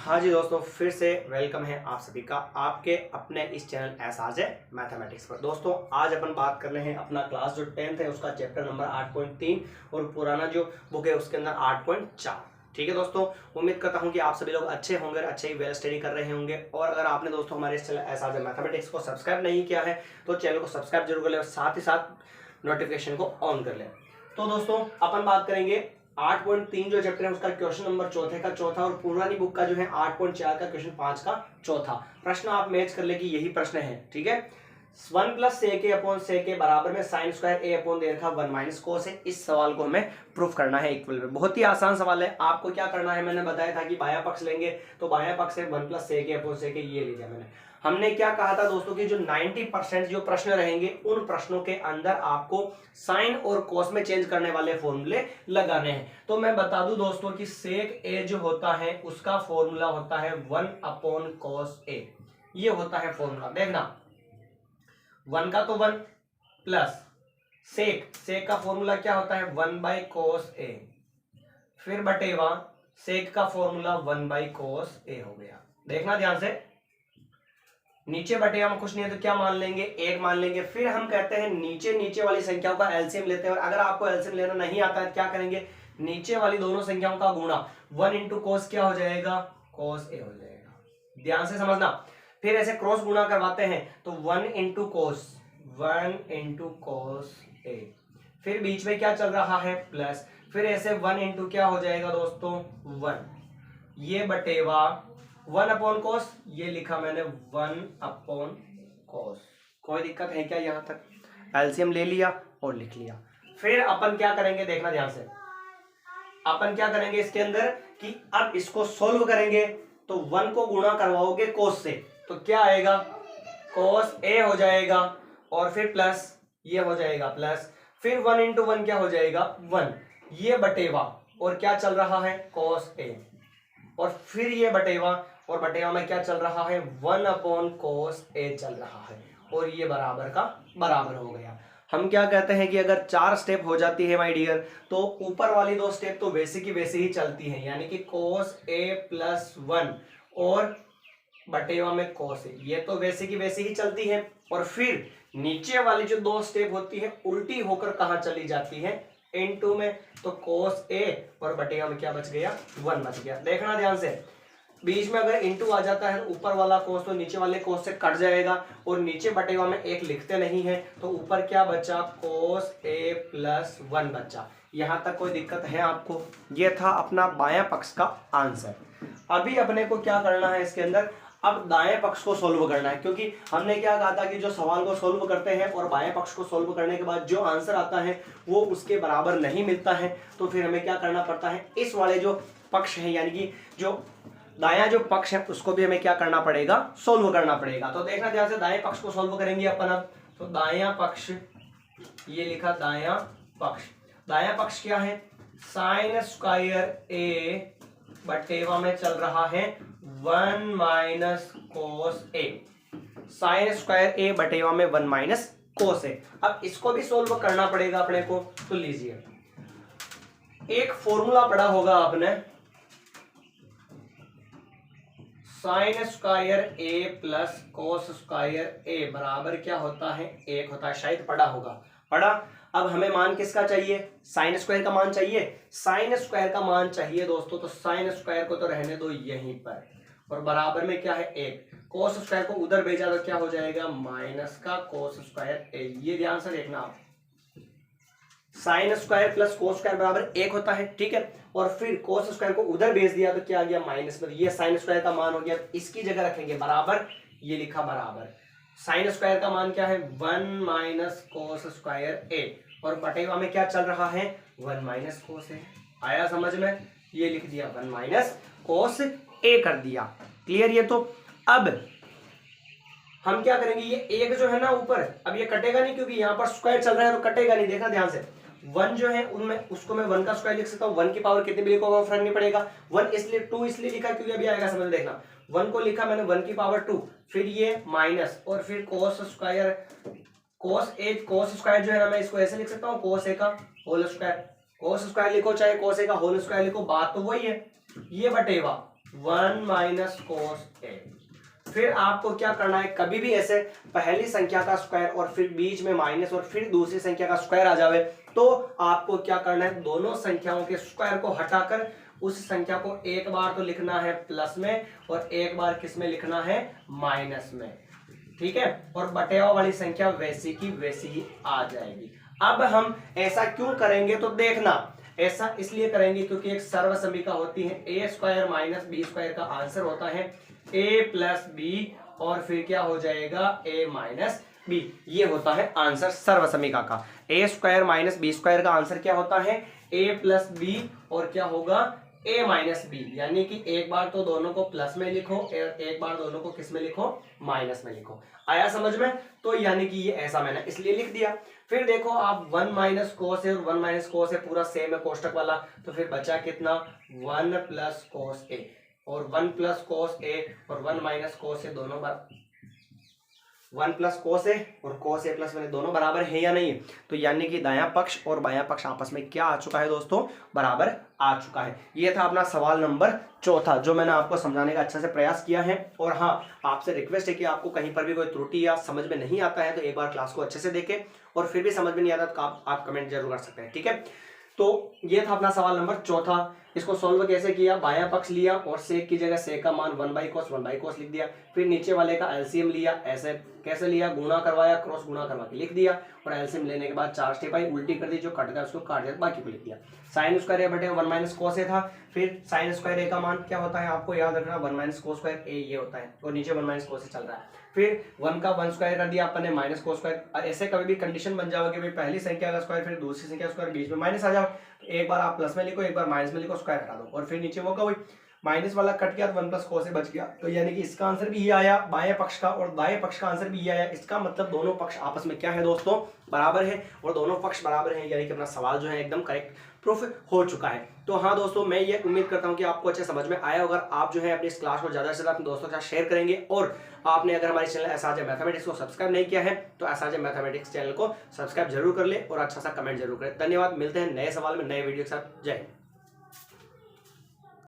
हाँ जी दोस्तों, फिर से वेलकम है आप सभी का आपके अपने इस चैनल एहसास है मैथमेटिक्स पर। दोस्तों आज अपन बात कर रहे हैं अपना क्लास जो 10th है उसका चैप्टर नंबर 8.3 और पुराना जो बुक है उसके अंदर 8.4। ठीक है दोस्तों, उम्मीद करता हूं कि आप सभी लोग अच्छे होंगे, अच्छे ही वेल स्टडी कर रहे होंगे। और अगर आपने दोस्तों हमारे इस चैनल एहसास है मैथमेटिक्स को सब्सक्राइब नहीं किया है तो चैनल को सब्सक्राइब जरूर कर ले और साथ ही साथ नोटिफिकेशन को ऑन कर ले। तो दोस्तों अपन बात करेंगे 8.3 जो चैप्टर है उसका क्वेश्चन नंबर चौथे का चौथा और पुरानी बुक का जो है 8.4 का क्वेश्चन 5 का चौथा प्रश्न आप मैच कर ले कि यही प्रश्न है। ठीक है, 1 प्लस सेक ए अपॉन सेक ए बराबर में साइन स्क्वायर ए अपॉन देर का 1 माइनस कोस है। इस सवाल को हमें प्रूफ करना है इक्वल में। बहुत ही आसान सवाल है। आपको क्या करना है, मैंने बताया था कि बाया पक्ष लेंगे तो बाया पक्ष से 1 प्लस सेक ए अपॉन सेक ए ये ले लिया मैंने। हमने क्या कहा था दोस्तों कि जो 90% जो प्रश्न रहेंगे उन प्रश्नों के अंदर आपको साइन और कोस में चेंज करने वाले फॉर्मूले लगाने हैं। तो मैं बता दूं दोस्तों कि सेक ए जो होता है उसका फॉर्मूला होता है 1 अपॉन कोस ए। ये होता है फॉर्मूला, देखना 1 का तो 1 प्लस सेक का फॉर्मूला क्या होता है 1 बाई कोस ए, फिर बटेवा सेक का फॉर्मूला 1 बाई कोस ए हो गया। देखना ध्यान से, नीचे बटेवा में कुछ नहीं है तो क्या मान लेंगे, 1 मान लेंगे। फिर हम कहते हैं नीचे वाली संख्याओं का एलसीएम लेते हैं और अगर आपको एलसीएम लेना नहीं आता है क्या करेंगे, नीचे वाली दोनों संख्याओं का गुणा 1 इंटू कोस क्या हो जाएगा, कोस ए हो जाएगा। ध्यान से समझना। फिर ऐसे क्रॉस गुणा करवाते हैं तो 1 इंटू कोस ए, फिर बीच में क्या चल रहा है प्लस, फिर ऐसे 1 इंटू क्या हो जाएगा दोस्तों 1, ये बटेवा 1 अपॉन कोस, ये लिखा मैंने 1 अपॉन कोस। कोई दिक्कत है क्या, यहां तक एलसीएम ले लिया और लिख लिया। फिर अपन क्या करेंगे, देखना ध्यान से, अपन क्या करेंगे इसके अंदर कि अब इसको सोल्व करेंगे तो 1 को गुणा करवाओगे कोस से तो क्या आएगा, कोस ए हो जाएगा और फिर प्लस ये हो जाएगा प्लस, फिर 1 इंटू 1 क्या हो जाएगा 1, ये बटेवा और क्या चल रहा है कोस ए, और फिर ये बटेवा और बटेवा में क्या चल रहा है 1 अपॉन कोस ए चल रहा है और ये बराबर का बराबर हो गया। हम क्या कहते हैं कि अगर 4 स्टेप हो जाती है माय डियर तो ऊपर वाली 2 स्टेप तो वैसे की वैसे ही चलती हैं, यानी कि कोस ए प्लस 1 और बटेवा में कोस ए, ये तो वैसे की वैसे ही चलती है। और फिर नीचे वाली जो 2 स्टेप होती है उल्टी होकर कहाँ चली जाती है, इनटू में, तो कोस ए और बटेवा में क्या बच गया 1 बच गया। देखना ध्यान से, बीच में अगर इंटू आ जाता है ऊपर वाला कोस तो नीचे वाले कोस से कट जाएगा और नीचे बटेवा में 1 लिखते नहीं है तो ऊपर क्या बचा कोस ए प्लस 1 बचा। यहां तक कोई दिक्कत है आपको? ये था अपना बायां पक्ष का आंसर। अभी अपने को क्या करना है इसके अंदर, अब दाएं पक्ष को सोल्व करना है, क्योंकि हमने क्या कहा था कि जो सवाल को सोल्व करते हैं और बाएं पक्ष को सोल्व करने के बाद जो आंसर आता है वो उसके बराबर नहीं मिलता है, तो फिर हमें क्या करना पड़ता है, इस वाले जो पक्ष है यानी कि जो दायां जो पक्ष है उसको भी हमें क्या करना पड़ेगा, सोल्व करना पड़ेगा। तो देखना ध्यान से, दाएं पक्ष को सोल्व करेंगे अपन अब। तो दायां पक्ष, ये लिखा दायां पक्ष, दायां पक्ष क्या है साइन स्क्वायर ए बटेवा में चल रहा है 1 माइनस कोस ए, साइन स्क्वायर ए बटेवा में 1 माइनस कोस ए। अब इसको भी सोल्व करना पड़ेगा अपने को। तो लीजिए, एक फॉर्मूला पढ़ा होगा आपने, साइन स्क्वायर ए प्लस कोस स्क्वायर ए बराबर क्या होता है 1 होता है, शायद पढ़ा होगा, पढ़ा। अब हमें मान किसका चाहिए, साइन स्क्वायर का मान चाहिए, साइन स्क्वायर का मान चाहिए दोस्तों। तो साइन स्क्वायर को तो रहने दो यहीं पर और बराबर में क्या है 1, कोस स्क्वायर को उधर भेजा तो क्या हो जाएगा माइनस का कोस स्क्वायर ए। ये ध्यान से देखना आप, sine square plus cos square बराबर 1 होता है, ठीक है, और फिर कोस स्क्वायर को उधर भेज दिया तो क्या आ गया माइनस में, ये साइन स्क्वायर का मान हो गया। इसकी जगह रखेंगे बराबर, ये लिखा बराबर, साइन स्क्वायर का मान क्या है 1 माइनस कोस स्क्वायर ए और बटेवा में क्या चल रहा है 1 माइनस कोस ए। आया समझ में, ये लिख दिया 1 माइनस कोस ए कर दिया। क्लियर? ये तो अब हम क्या करेंगे, ये 1 जो है ना ऊपर, अब ये कटेगा नहीं क्योंकि यहाँ पर स्क्वायर चल रहा है तो कटेगा नहीं। देखना ध्यान से, 1 जो है उनमें उसको मैं 1 का स्क्वायर लिख सकता हूँ, 1 की पावर कितनी भी लिखोगा फर्क नहीं पड़ेगा। 1 इसलिए 2 इसलिए लिखा क्योंकि अभी आएगा समझ, देखना 1 को लिखा मैंने 1 की पावर 2, फिर ये माइनस और फिर कोस स्क्वायर, कोस स्क्वायर जो है ना मैं इसको ऐसे लिख सकता हूँ कोस ए का होल स्क्वायर, कोस स्क्वायर लिखो चाहे कोस ए का होल स्क्वायर लिखो, बात तो वही है। ये बटेवा 1 माइनस कोस ए। फिर आपको क्या करना है, कभी भी ऐसे पहली संख्या का स्क्वायर और फिर बीच में माइनस और फिर दूसरी संख्या का स्क्वायर आ जावे तो आपको क्या करना है, दोनों संख्याओं के स्क्वायर को हटाकर उस संख्या को एक बार तो लिखना है प्लस में और एक बार किस में लिखना है, माइनस में। ठीक है, और बटेवा वाली संख्या वैसी की वैसी ही आ जाएगी। अब हम ऐसा क्यों करेंगे तो देखना, ऐसा इसलिए करेंगे क्योंकि एक सर्वसमीका होती है, ए स्क्वायर माइनस बी स्क्वायर का आंसर होता है ए प्लस बी और फिर क्या हो जाएगा, ए माइनस बी। ये होता है आंसर सर्वसमीका का। ए स्क्वायर माइनस बी स्क्वायर का आंसर क्या होता है, ए प्लस बी और क्या होगा, ए माइनस बी। यानी कि एक बार तो दोनों को प्लस में लिखो और एक बार दोनों को किस में लिखो, माइनस में लिखो। आया समझ में? तो यानी कि ये ऐसा मैंने इसलिए लिख दिया। फिर देखो आप 1 माइनस कोस है और 1 माइनस कोस है पूरा सेम है कोष्टक वाला, तो फिर बचा कितना, 1 प्लस कोस ए। और 1 प्लस कोस ए और 1 माइनस कोस ए दोनों बार 1 प्लस कोस ए और कोस ए प्लस 1 दोनों बराबर है या नहीं? तो यानी कि दायां पक्ष और बायां पक्ष आपस में क्या आ चुका है दोस्तों, बराबर आ चुका है। ये था अपना सवाल नंबर चौथा जो मैंने आपको समझाने का अच्छे से प्रयास किया है। और हाँ, आपसे रिक्वेस्ट है कि आपको कहीं पर भी कोई त्रुटि या समझ में नहीं आता है तो एक बार क्लास को अच्छे से देखें, और फिर भी समझ में नहीं आता तो आप कमेंट जरूर कर सकते हैं। ठीक है, तो ये था अपना सवाल नंबर चौथा। इसको सॉल्व कैसे किया, बायां पक्ष लिया और सेक की जगह सेक का मान 1/cos लिख दिया। फिर नीचे वाले का एलसीएम लिया, ऐसे कैसे लिया, गुणा करवाया, क्रॉस गुणा करवा के लिख दिया। और एलसीएम लेने के बाद 4 स्टेप आई, उल्टी कर दी, जो कट गया उसको काट दिया, बाकी को लिख दिया। साइन स्क्वायर ए बटे 1 माइनस कोस ए था। फिर साइन स्क्वायर ए का मान क्या होता है आपको याद रखना, 1 माइनस कोस स्क्वायर ए ये होता है, और नीचे 1 माइनस कोस ए चल रहा है। फिर 1 का 1 स्क्वायर कर दिया अपन ने, माइनस कोस स्क्वायर। ऐसे कभी भी कंडीशन बन जाओ कि भाई पहली संख्या का स्क्वायर फिर दूसरी संख्या का स्क्वायर बीच में माइनस आ जाओ, तो एक बार आप प्लस में लिखो, एक बार माइनस में लिखो, स्क्वायर हटा दो, और फिर नीचे वो का वही माइनस वाला कट गया तो 1 प्लस कोस ए बच गया। तो यानी कि इसका आंसर भी ये आया बाएं पक्ष का, और दाएं पक्ष का आंसर भी ये आया। इसका मतलब दोनों पक्ष आपस में क्या है दोस्तों, बराबर है, और दोनों पक्ष बराबर है, यानी कि अपना सवाल जो है एकदम करेक्ट प्रूफ हो चुका है। तो हाँ दोस्तों, मैं ये उम्मीद करता हूँ कि आपको अच्छे समझ में आया। अगर आप जो है अपनी इस क्लास को ज्यादा से ज्यादा अपने दोस्तों के साथ शेयर करेंगे, और आपने अगर हमारे चैनल एसआरजे मैथमेटिक्स को सब्सक्राइब नहीं किया है तो एसआरजे मैथमेटिक्स चैनल को सब्सक्राइब जरूर कर ले और अच्छा सा कमेंट जरूर करें। धन्यवाद, मिलते हैं नए सवाल में नए वीडियो के साथ। जय हिंद।